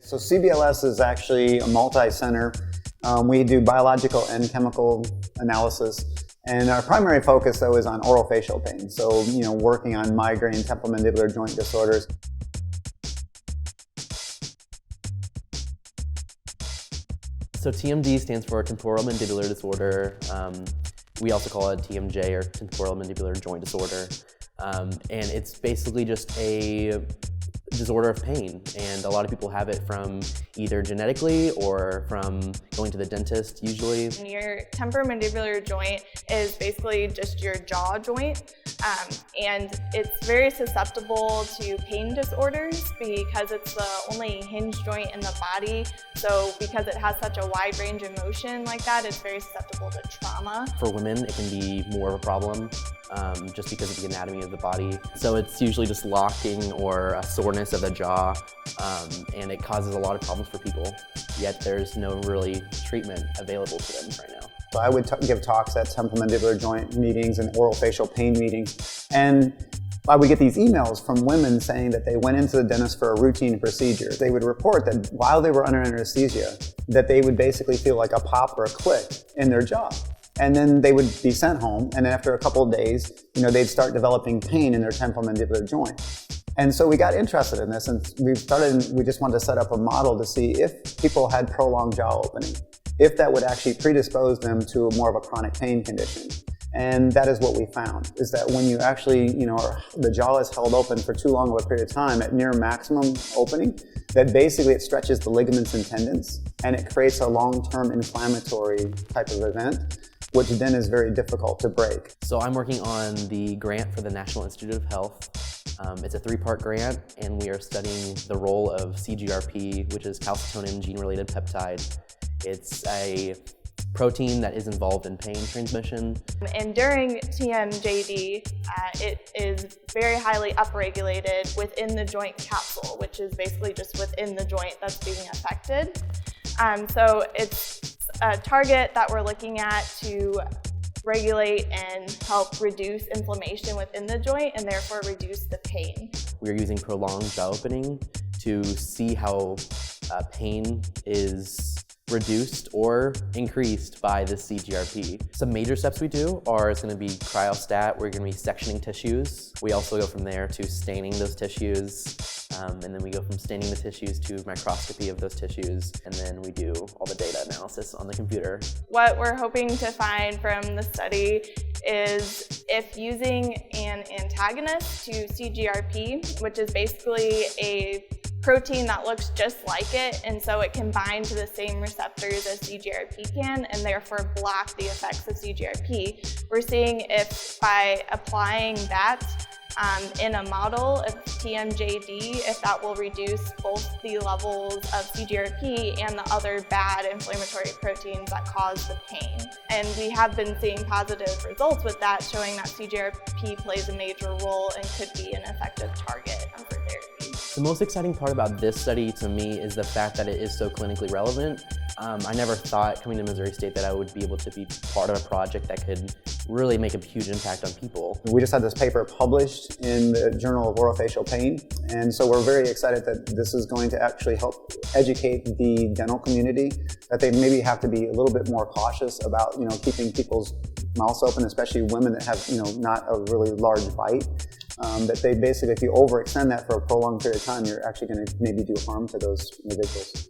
So CBLS is actually a multi-center. We do biological and chemical analysis. And our primary focus, though, is on orofacial pain. So, working on migraine, temporomandibular joint disorders. So TMD stands for temporomandibular disorder. We also call it TMJ, or temporomandibular joint disorder. And it's basically just a disorder of pain, and a lot of people have it from either genetically or from going to the dentist usually. Your temporomandibular joint is basically just your jaw joint, and it's very susceptible to pain disorders because it's the only hinge joint in the body. So because it has such a wide range of motion like that, it's very susceptible to trauma. For women, it can be more of a problem just because of the anatomy of the body. So it's usually just locking or a soreness of the jaw, and it causes a lot of problems for people, yet there's no really treatment available to them right now. So I would give talks at temporomandibular joint meetings and orofacial pain meetings, and I would get these emails from women saying that they went into the dentist for a routine procedure. They would report that while they were under anesthesia, that they would basically feel like a pop or a click in their jaw. And then they would be sent home, and after a couple of days, they'd start developing pain in their temporomandibular joint. And so we got interested in this, and we just wanted to set up a model to see if people had prolonged jaw opening, if that would actually predispose them to more of a chronic pain condition. And that is what we found, is that when you actually, the jaw is held open for too long of a period of time at near maximum opening, that basically it stretches the ligaments and tendons, and it creates a long-term inflammatory type of event, which then is very difficult to break. So I'm working on the grant for the National Institute of Health. It's a 3-part grant, and we are studying the role of CGRP, which is calcitonin gene-related peptide. It's a protein that is involved in pain transmission. And during TMJD, it is very highly upregulated within the joint capsule, which is basically just within the joint that's being affected. So it's a target that we're looking at to regulate and help reduce inflammation within the joint and therefore reduce the pain. We are using prolonged jaw opening to see how pain is reduced or increased by the CGRP. Some major steps we do are it's going to be cryostat. We're going to be sectioning tissues. We also go from there to staining those tissues. And then we go from staining the tissues to microscopy of those tissues, and then we do all the data analysis on the computer. What we're hoping to find from the study is if using an antagonist to CGRP, which is basically a protein that looks just like it, and so it can bind to the same receptors as CGRP can and therefore block the effects of CGRP. We're seeing if by applying that in a model of TMJD, if that will reduce both the levels of CGRP and the other bad inflammatory proteins that cause the pain. And we have been seeing positive results with that, showing that CGRP plays a major role and could be an effective target for therapy. The most exciting part about this study to me is the fact that it is so clinically relevant. I never thought coming to Missouri State that I would be able to be part of a project that could really make a huge impact on people. We just had this paper published in the Journal of Orofacial Pain, and so we're very excited that this is going to actually help educate the dental community, that they maybe have to be a little bit more cautious about keeping people's mouths open, especially women that have not a really large bite. That they basically, if you overextend that for a prolonged period of time, you're actually going to maybe do harm to those individuals.